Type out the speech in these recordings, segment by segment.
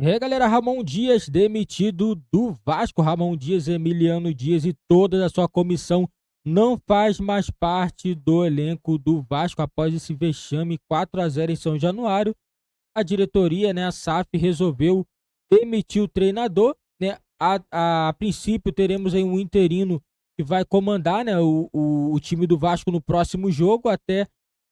E aí, galera, Ramon Dias demitido do Vasco. Ramon Dias, Emiliano Dias e toda a sua comissão não faz mais parte do elenco do Vasco após esse vexame 4-0 em São Januário. A diretoria, né, a SAF, resolveu demitir o treinador, né? A princípio teremos aí um interino que vai comandar, né, o time do Vasco no próximo jogo, até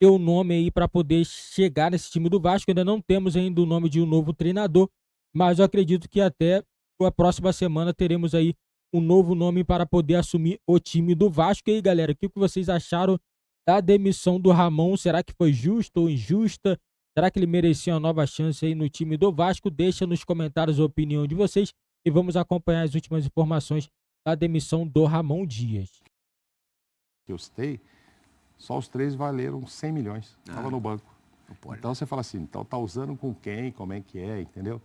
ter o nome aí para poder chegar nesse time do Vasco. Ainda não temos ainda o nome de um novo treinador, mas eu acredito que até a próxima semana teremos aí um novo nome para poder assumir o time do Vasco. E aí, galera, o que vocês acharam da demissão do Ramon? Será que foi justa ou injusta? Será que ele merecia uma nova chance aí no time do Vasco? Deixa nos comentários a opinião de vocês e vamos acompanhar as últimas informações da demissão do Ramon Dias. Que eu citei, só os três valeram 100 milhões. Estava no banco. Então você fala assim, então tá usando com quem, como é que é, entendeu?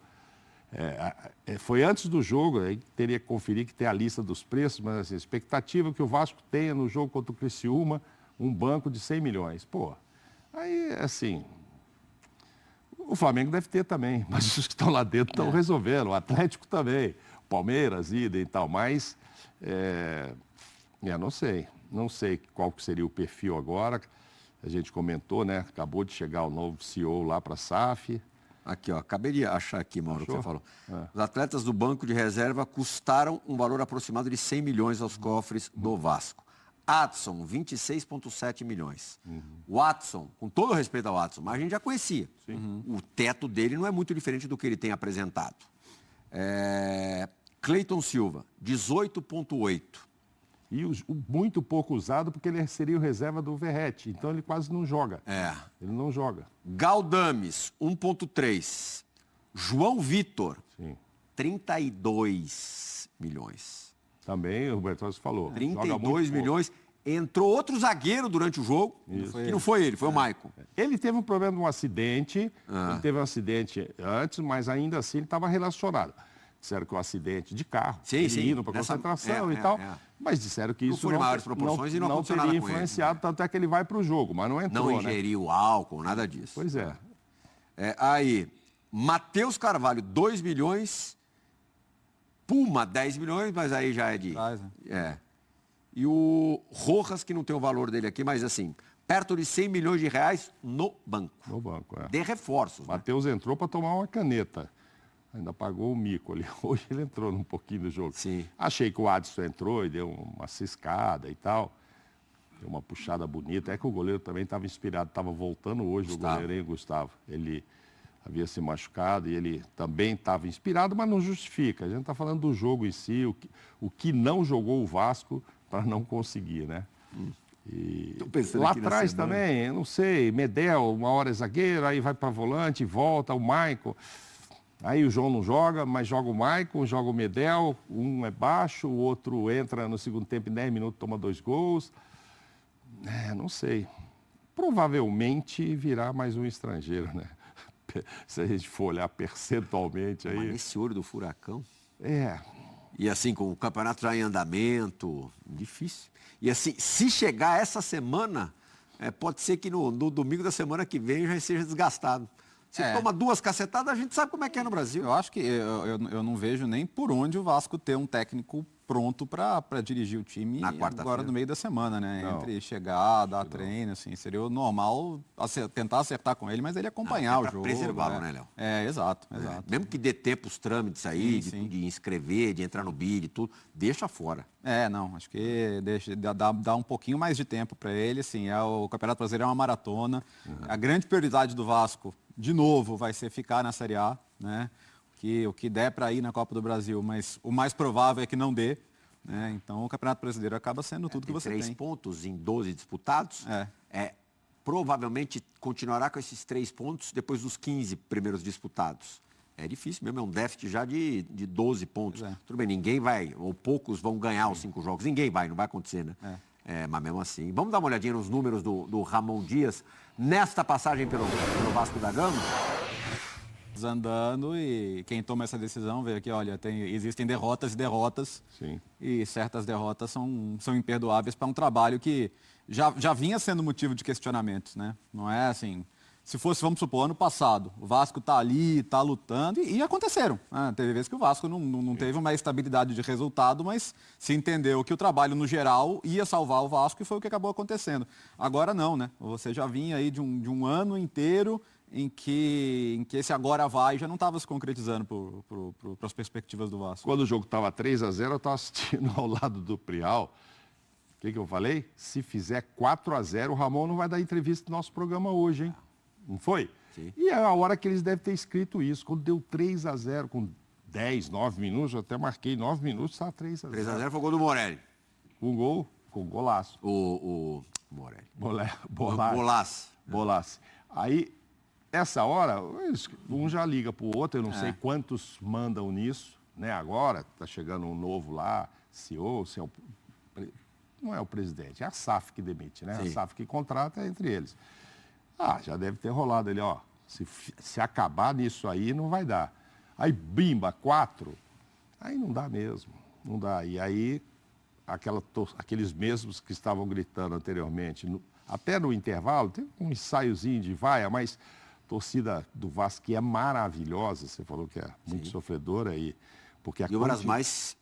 Foi antes do jogo, aí teria que conferir que tem a lista dos preços, mas assim, a expectativa que o Vasco tenha no jogo contra o Criciúma, um banco de 100 milhões. Pô, aí assim, o Flamengo deve ter também, mas os que estão lá dentro estão resolvendo, o Atlético também, o Palmeiras, idem e tal, mas não sei qual que seria o perfil agora. A gente comentou, né? Acabou de chegar o novo CEO lá para a SAF. Aqui, ó, acabei de achar aqui, Mauro, o que você falou. É. Os atletas do banco de reserva custaram um valor aproximado de 100 milhões aos cofres do Vasco. Adson, 26,7 milhões. Watson, com todo o respeito ao Watson, mas a gente já conhecia. O teto dele não é muito diferente do que ele tem apresentado. Cleiton Silva, 18,8. E muito pouco usado, porque ele seria o reserva do Verratti. Então ele quase não joga. Ele não joga. Galdames, 1,3. João Vitor, Sim. 32 milhões. Também o Roberto falou. 32 milhões. Entrou outro zagueiro durante o jogo, que não foi ele, foi o Maicon. Ele teve um problema de um acidente. Ele teve um acidente antes, mas ainda assim ele estava relacionado. Disseram que o acidente de carro, indo para concentração e tal, mas disseram que isso foi de maiores proporções e não aconteceu teria nada com influenciado, tanto é que ele vai para o jogo, mas não entrou, Não ingeriu álcool, nada disso. Pois é. Aí, Matheus Carvalho, 2 milhões, Puma, 10 milhões, mas aí já é de... E o Rojas, que não tem o valor dele aqui, mas assim, perto de 100 milhões de reais no banco. No banco, De reforços. Matheus entrou para tomar uma caneta. Ainda pagou o mico ali. Hoje ele entrou num pouquinho do jogo. Sim. Achei que o Adson entrou e deu uma ciscada e tal. Deu uma puxada bonita. É que o goleiro também estava inspirado. Estava voltando hoje o goleirinho Gustavo. Ele havia se machucado e ele também estava inspirado, mas não justifica. A gente está falando do jogo em si, o que não jogou o Vasco para não conseguir, né? E lá atrás também, eu não sei, Medel, uma hora é zagueiro, aí vai para volante, volta, o Maicon. Aí o João não joga, mas joga o Maicon, joga o Medel, um é baixo, o outro entra no segundo tempo em 10 minutos, toma 2 gols. Não sei. Provavelmente virá mais um estrangeiro, né? Se a gente for olhar percentualmente aí... Mas nesse olho do furacão... E assim, com o campeonato já em andamento, difícil. E assim, se chegar essa semana, pode ser que no domingo da semana que vem já esteja desgastado. Se toma 2 cacetadas, a gente sabe como é que é no Brasil. Eu acho que eu não vejo nem por onde o Vasco ter um técnico pronto para dirigir o time agora no meio da semana, né? Entre chegar, dar treino, assim, seria o normal tentar acertar com ele, mas ele acompanhar o jogo. Preservá-lo, né, Léo? Exato. Mesmo que dê tempo os trâmites aí, de inscrever, de entrar no BID e tudo, deixa fora. Acho que dá um pouquinho mais de tempo para ele, assim, o Campeonato Brasileiro é uma maratona. A grande prioridade do Vasco, de novo, vai ser ficar na Série A, né? O que der para ir na Copa do Brasil, mas o mais provável é que não dê, né? Então o Campeonato Brasileiro acaba sendo tudo que você tem. 3 pontos em 12 disputados. Provavelmente continuará com esses 3 pontos depois dos 15 primeiros disputados. É difícil mesmo, é um déficit já de 12 pontos. Tudo bem, ninguém vai, ou poucos vão ganhar os 5 jogos. Ninguém vai, não vai acontecer, né? Mas mesmo assim. Vamos dar uma olhadinha nos números do Ramon Dias nesta passagem pelo Vasco da Gama? Andando, e quem toma essa decisão vê que, olha, existem derrotas e derrotas. Sim. E certas derrotas são imperdoáveis para um trabalho que já vinha sendo motivo de questionamentos, né? Não é assim, se fosse, vamos supor, ano passado, o Vasco está ali, está lutando, e aconteceram. Né? Teve vezes que o Vasco não teve uma estabilidade de resultado, mas se entendeu que o trabalho, no geral, ia salvar o Vasco e foi o que acabou acontecendo. Agora não, né? Você já vinha aí de um ano inteiro em que esse agora vai já não estava se concretizando para as perspectivas do Vasco. Quando o jogo estava 3-0, eu estava assistindo ao lado do Prial. O que eu falei? Se fizer 4-0, o Ramon não vai dar entrevista no nosso programa hoje, hein? Não foi? Sim. E é a hora que eles devem ter escrito isso. Quando deu 3-0, com 10, 9 minutos, eu até marquei 9 minutos, estava 3-0. 3-0 foi o gol do Morelli. Um gol com golaço. O Morelli. Bolaço. Aí, essa hora, um já liga para o outro, eu não sei quantos mandam nisso, né? Agora, está chegando um novo lá, CEO, não é o presidente, é a SAF que demite, né? Sim. A SAF que contrata é entre eles. Já deve ter rolado ali, ó. Se acabar nisso aí, não vai dar. Aí, bimba, 4, aí não dá mesmo. Não dá. E aí, aqueles mesmos que estavam gritando anteriormente, até no intervalo, tem um ensaiozinho de vaia, mas a torcida do Vasco, que é maravilhosa, você falou que é muito sofredora aí. Porque E uma das mais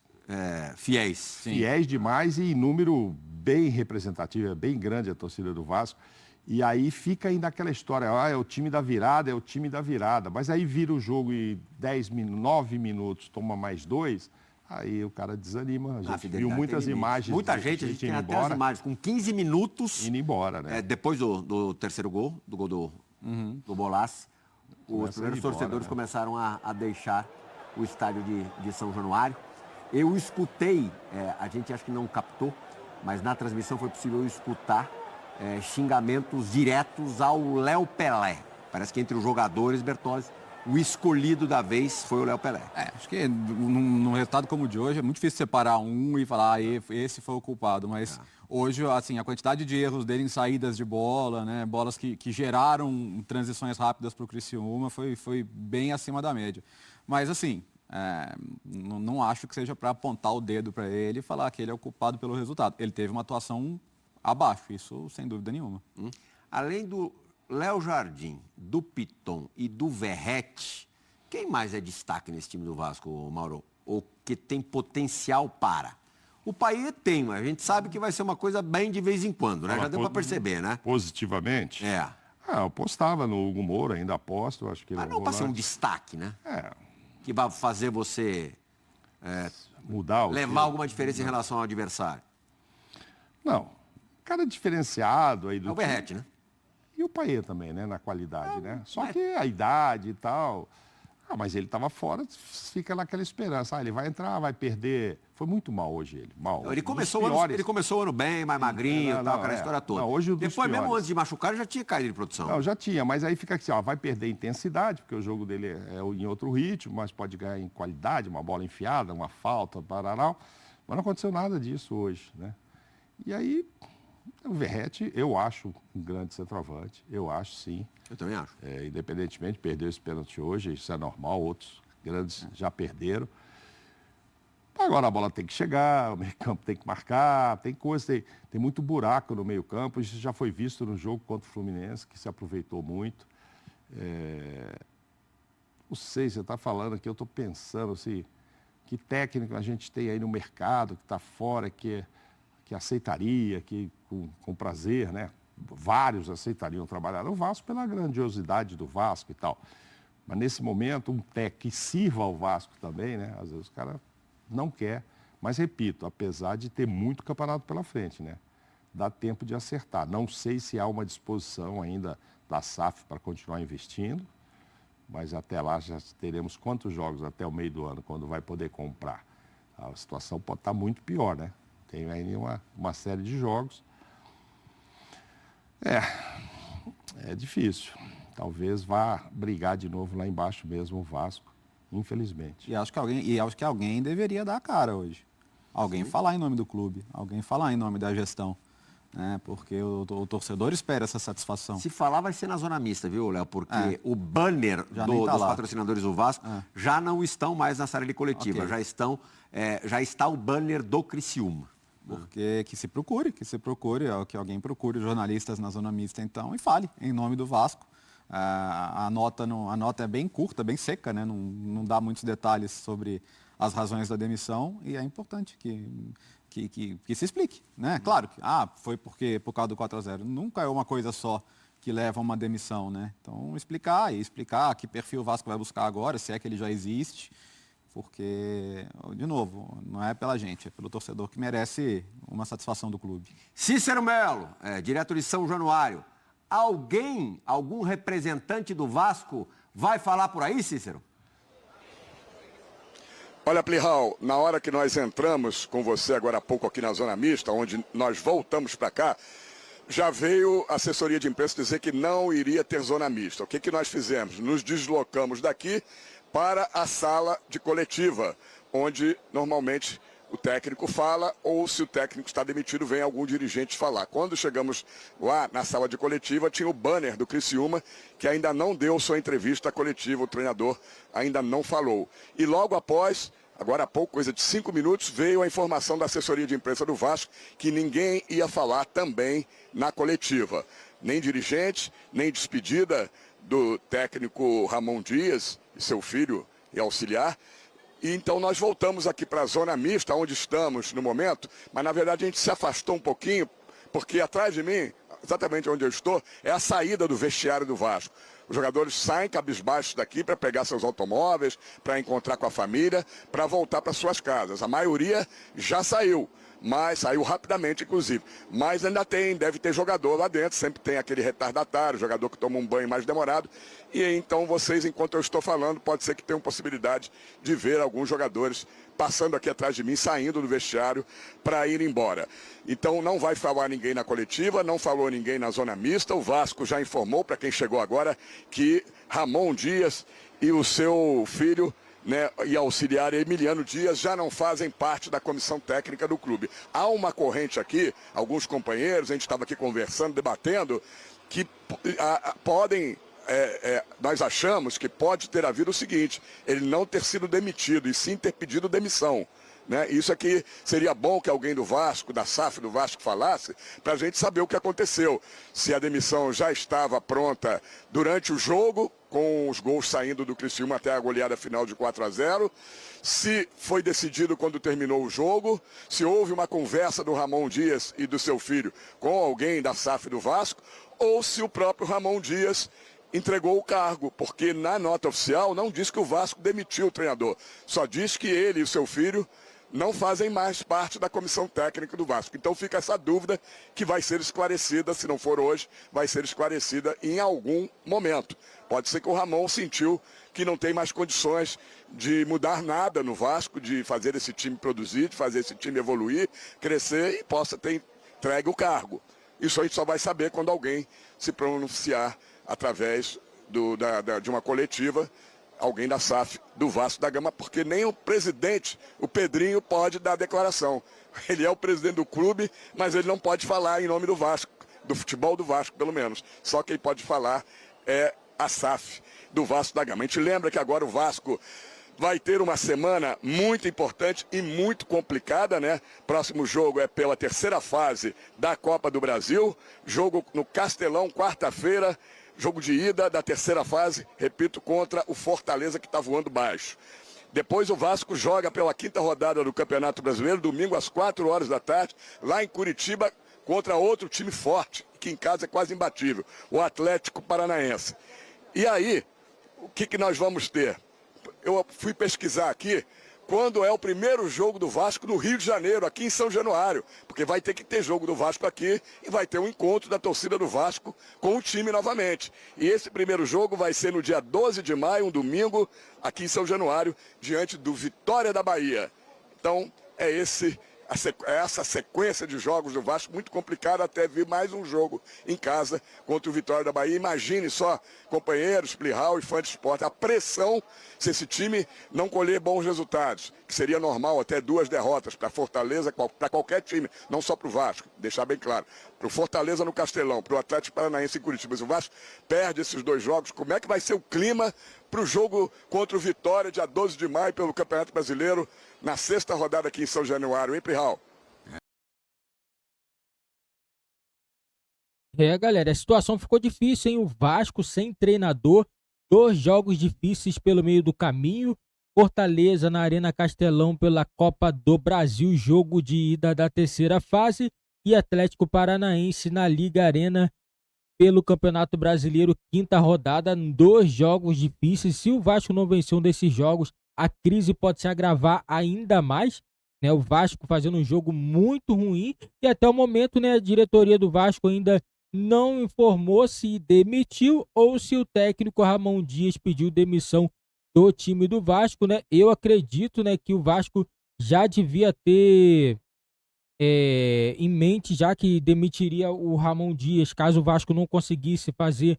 fiéis. Sim. Fiéis demais e em número bem representativo, é bem grande a torcida do Vasco. E aí fica ainda aquela história, é o time da virada, é o time da virada. Mas aí vira o jogo e 9 minutos, toma mais 2, aí o cara desanima. A gente viu muitas imagens. Muita gente, a gente tem até as imagens com 15 minutos. Indo embora, né? Depois do terceiro gol, do gol do Bolaço, os primeiros torcedores começaram a deixar o estádio de São Januário. Eu escutei, a gente acho que não captou, mas na transmissão foi possível escutar xingamentos diretos ao Léo Pelé. Parece que entre os jogadores, Bertozzi, o escolhido da vez foi o Léo Pelé. Acho que num resultado como o de hoje é muito difícil separar um e falar esse foi o culpado, mas hoje assim, a quantidade de erros dele em saídas de bola, né, bolas que geraram transições rápidas para o Criciúma foi bem acima da média. Mas assim, não acho que seja para apontar o dedo para ele e falar que ele é o culpado pelo resultado. Ele teve uma atuação abaixo, isso sem dúvida nenhuma. Além do Léo Jardim, do Piton e do Verrete, quem mais é destaque nesse time do Vasco, Mauro? Ou que tem potencial para? O Payet tem, mas a gente sabe que vai ser uma coisa bem de vez em quando, né? Já deu para perceber, né? Positivamente? Eu apostava no Hugo Moura, ainda aposto. Acho que mas não para ser um destaque, né? Que vai fazer você mudar levar alguma diferença em relação ao adversário. Não. Cara diferenciado aí do. É o Verrete, né? E o Payet também, né? Na qualidade, né? Só que a idade e tal. Mas ele estava fora, fica naquela esperança. Ele vai entrar, vai perder. Foi muito mal hoje ele. Mal. Ele começou o ano bem, mais magrinho, tal, aquela história toda. Não, hoje depois, mesmo antes de machucar, ele já tinha caído de produção. Não, já tinha, mas aí fica assim, vai perder intensidade, porque o jogo dele é em outro ritmo, mas pode ganhar em qualidade, uma bola enfiada, uma falta, pararau. Mas não aconteceu nada disso hoje, né? E aí, o Verrete, eu acho um grande centroavante, eu acho sim. Eu também acho. Independentemente, perdeu esse pênalti hoje, isso é normal, outros grandes já perderam. Agora a bola tem que chegar, o meio-campo tem que marcar, tem coisa, tem muito buraco no meio-campo, isso já foi visto no jogo contra o Fluminense, que se aproveitou muito. Não sei, você está falando aqui, eu estou pensando assim, que técnico a gente tem aí no mercado, que está fora, que aceitaria, que com prazer, né? Vários aceitariam trabalhar no Vasco pela grandiosidade do Vasco e tal. Mas nesse momento, um técnico que sirva ao Vasco também, né? Às vezes o cara não quer. Mas repito, apesar de ter muito campeonato pela frente, né? Dá tempo de acertar. Não sei se há uma disposição ainda da SAF para continuar investindo, mas até lá já teremos quantos jogos até o meio do ano, quando vai poder comprar. A situação pode estar muito pior, né? Tem aí uma série de jogos. É difícil. Talvez vá brigar de novo lá embaixo mesmo o Vasco, infelizmente. E acho que alguém deveria dar a cara hoje. Alguém falar em nome do clube, alguém falar em nome da gestão. Né? Porque o torcedor espera essa satisfação. Se falar, vai ser na zona mista, viu, Léo? Porque o banner dos patrocinadores do Vasco já não estão mais na série coletiva. Okay. Já está o banner do Criciúma. Porque que se procure, que alguém procure jornalistas na zona mista então e fale em nome do Vasco. A nota é bem curta, bem seca, né? Não dá muitos detalhes sobre as razões da demissão e é importante que se explique, né? Claro que foi por causa do 4-0. Nunca é uma coisa só que leva a uma demissão, né? Então explicar que perfil o Vasco vai buscar agora, se é que ele já existe, porque, de novo, não é pela gente, é pelo torcedor que merece uma satisfação do clube. Cícero Melo, direto de São Januário. Algum representante do Vasco vai falar por aí, Cícero? Olha, Plihal, na hora que nós entramos com você agora há pouco aqui na Zona Mista, onde nós voltamos para cá, já veio a assessoria de imprensa dizer que não iria ter zona mista. O que nós fizemos? Nos deslocamos daqui para a sala de coletiva, onde normalmente o técnico fala, ou se o técnico está demitido, vem algum dirigente falar. Quando chegamos lá na sala de coletiva, tinha o banner do Criciúma, que ainda não deu sua entrevista coletiva, o treinador ainda não falou. E logo após, agora há pouco, coisa de 5 minutos, veio a informação da assessoria de imprensa do Vasco que ninguém ia falar também na coletiva. Nem dirigente, nem despedida do técnico Ramon Dias e seu filho e auxiliar. E então nós voltamos aqui para a zona mista, onde estamos no momento, mas na verdade a gente se afastou um pouquinho, porque atrás de mim, exatamente onde eu estou, é a saída do vestiário do Vasco. Os jogadores saem cabisbaixos daqui para pegar seus automóveis, para encontrar com a família, para voltar para suas casas. A maioria já saiu, mas saiu rapidamente, inclusive. Mas ainda deve ter jogador lá dentro, sempre tem aquele retardatário, jogador que toma um banho mais demorado. E então vocês, enquanto eu estou falando, pode ser que tenham possibilidade de ver alguns jogadores passando aqui atrás de mim, saindo do vestiário para ir embora. Então não vai falar ninguém na coletiva, não falou ninguém na zona mista. O Vasco já informou, para quem chegou agora, que Ramon Dias e o seu filho, né, e auxiliar Emiliano Dias já não fazem parte da comissão técnica do clube. Há uma corrente aqui, alguns companheiros, a gente estava aqui conversando, debatendo, que podem... nós achamos que pode ter havido o seguinte, ele não ter sido demitido e sim ter pedido demissão. Né? Isso aqui seria bom que alguém do Vasco, da SAF do Vasco falasse, para a gente saber o que aconteceu. Se a demissão já estava pronta durante o jogo, com os gols saindo do Criciúma até a goleada final de 4-0, se foi decidido quando terminou o jogo, se houve uma conversa do Ramon Dias e do seu filho com alguém da SAF do Vasco, ou se o próprio Ramon Dias entregou o cargo, porque na nota oficial não diz que o Vasco demitiu o treinador, só diz que ele e o seu filho não fazem mais parte da comissão técnica do Vasco. Então fica essa dúvida que vai ser esclarecida, se não for hoje, vai ser esclarecida em algum momento. Pode ser que o Ramon sentiu que não tem mais condições de mudar nada no Vasco, de fazer esse time produzir, de fazer esse time evoluir, crescer e possa ter entregue o cargo. Isso a gente só vai saber quando alguém se pronunciar através de uma coletiva, alguém da SAF do Vasco da Gama, porque nem o presidente, o Pedrinho, pode dar declaração. Ele é o presidente do clube, mas ele não pode falar em nome do Vasco, do futebol do Vasco, pelo menos. Só quem pode falar é a SAF do Vasco da Gama. A gente lembra que agora o Vasco vai ter uma semana muito importante e muito complicada, né? Próximo jogo é pela terceira fase da Copa do Brasil, jogo no Castelão, quarta-feira, jogo de ida da terceira fase, repito, contra o Fortaleza, que está voando baixo. Depois o Vasco joga pela quinta rodada do Campeonato Brasileiro, domingo às 4 horas da tarde, lá em Curitiba, contra outro time forte, que em casa é quase imbatível, o Atlético Paranaense. E aí, o que nós vamos ter? Eu fui pesquisar aqui quando é o primeiro jogo do Vasco no Rio de Janeiro, aqui em São Januário, porque vai ter que ter jogo do Vasco aqui e vai ter um encontro da torcida do Vasco com o time novamente. E esse primeiro jogo vai ser no dia 12 de maio, um domingo, aqui em São Januário, diante do Vitória da Bahia. Então, é essa sequência de jogos do Vasco, muito complicada, até vir mais um jogo em casa contra o Vitória da Bahia. Imagine só, companheiros, Plihal e fã de esporte, a pressão se esse time não colher bons resultados, que seria normal até 2 derrotas para Fortaleza, para qualquer time, não só para o Vasco, deixar bem claro. Para o Fortaleza no Castelão, para o Atlético Paranaense em Curitiba. Mas o Vasco perde esses 2 jogos, como é que vai ser o clima para o jogo contra o Vitória, dia 12 de maio, pelo Campeonato Brasileiro, na 6ª rodada aqui em São Januário, hein, Plihal? Galera, a situação ficou difícil, hein? O Vasco sem treinador, 2 jogos difíceis pelo meio do caminho. Fortaleza na Arena Castelão pela Copa do Brasil, jogo de ida da terceira fase. E Atlético Paranaense na Liga Arena pelo Campeonato Brasileiro, 5ª rodada. 2 jogos difíceis. Se o Vasco não vencer um desses jogos, a crise pode se agravar ainda mais, né? O Vasco fazendo um jogo muito ruim e até o momento, né, a diretoria do Vasco ainda não informou se demitiu ou se o técnico Ramon Dias pediu demissão do time do Vasco, né? Eu acredito, né, que o Vasco já devia ter em mente, já que demitiria o Ramon Dias caso o Vasco não conseguisse fazer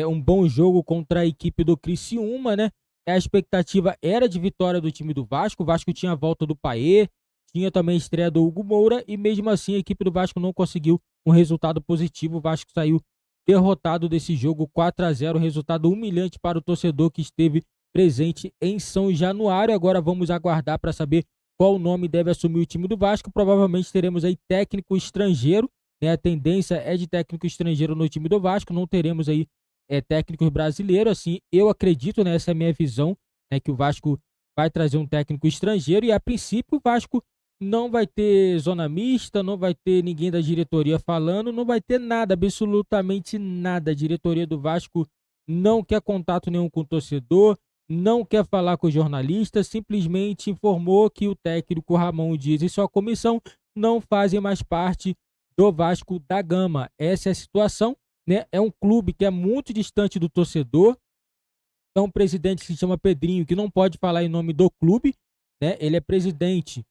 um bom jogo contra a equipe do Criciúma, né? A expectativa era de vitória do time do Vasco. O Vasco tinha a volta do Paê, tinha também a estreia do Hugo Moura e mesmo assim a equipe do Vasco não conseguiu um resultado positivo. O Vasco saiu derrotado desse jogo, 4-0, resultado humilhante para o torcedor que esteve presente em São Januário. Agora vamos aguardar para saber qual nome deve assumir o time do Vasco. Provavelmente teremos aí técnico estrangeiro, né? A tendência é de técnico estrangeiro no time do Vasco, não teremos aí técnicos brasileiros, assim, eu acredito, né, essa é a minha visão, né, que o Vasco vai trazer um técnico estrangeiro e a princípio o Vasco não vai ter zona mista, não vai ter ninguém da diretoria falando, não vai ter nada, absolutamente nada. A diretoria do Vasco não quer contato nenhum com o torcedor, não quer falar com os jornalistas, simplesmente informou que o técnico Ramon Dias e sua comissão não fazem mais parte do Vasco da Gama. Essa é a situação, né? É um clube que é muito distante do torcedor. É um presidente que se chama Pedrinho, que não pode falar em nome do clube, né? Ele é presidente,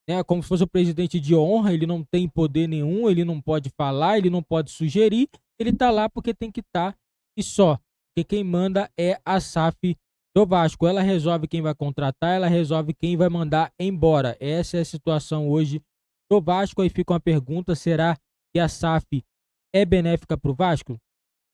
né, como se fosse o presidente de honra, ele não tem poder nenhum, ele não pode falar, ele não pode sugerir, ele tá lá porque tem que estar e só. Porque quem manda é a SAF do Vasco. Ela resolve quem vai contratar, ela resolve quem vai mandar embora. Essa é a situação hoje do Vasco. Aí fica uma pergunta, será que a SAF é benéfica para o Vasco?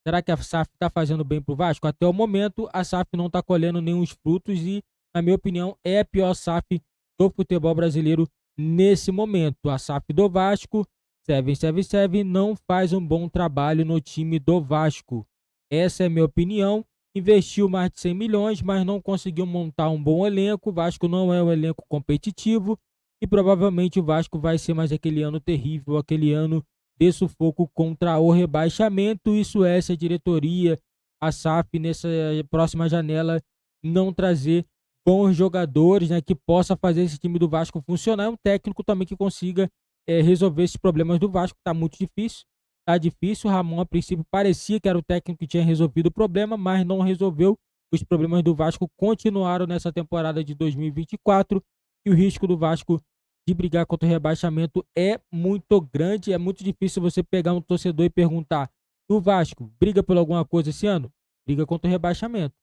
Será que a SAF está fazendo bem para o Vasco? Até o momento, a SAF não está colhendo nenhum frutos e, na minha opinião, é a pior SAF do futebol brasileiro nesse momento. A SAF do Vasco, 777, não faz um bom trabalho no time do Vasco. Essa é a minha opinião. Investiu mais de 100 milhões, mas não conseguiu montar um bom elenco. O Vasco não é um elenco competitivo e provavelmente o Vasco vai ser mais aquele ano terrível, aquele ano de sufoco contra o rebaixamento. Isso é se a diretoria, a SAF, nessa próxima janela, não trazer bons jogadores, né, que possa fazer esse time do Vasco funcionar. É um técnico também que consiga resolver esses problemas do Vasco. Tá muito difícil, tá difícil. O Ramon, a princípio, parecia que era o técnico que tinha resolvido o problema, mas não resolveu. Os problemas do Vasco continuaram nessa temporada de 2024 e o risco do Vasco de brigar contra o rebaixamento é muito grande. É muito difícil você pegar um torcedor e perguntar: o Vasco briga por alguma coisa esse ano? Briga contra o rebaixamento.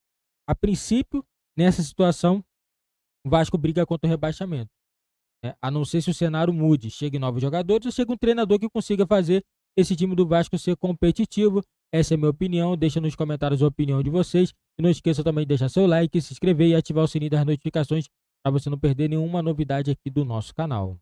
A princípio, nessa situação, o Vasco briga contra o rebaixamento. A não ser se o cenário mude, chegue novos jogadores ou chegue um treinador que consiga fazer esse time do Vasco ser competitivo. Essa é a minha opinião. Deixa nos comentários a opinião de vocês. E não esqueça também de deixar seu like, se inscrever e ativar o sininho das notificações para você não perder nenhuma novidade aqui do nosso canal.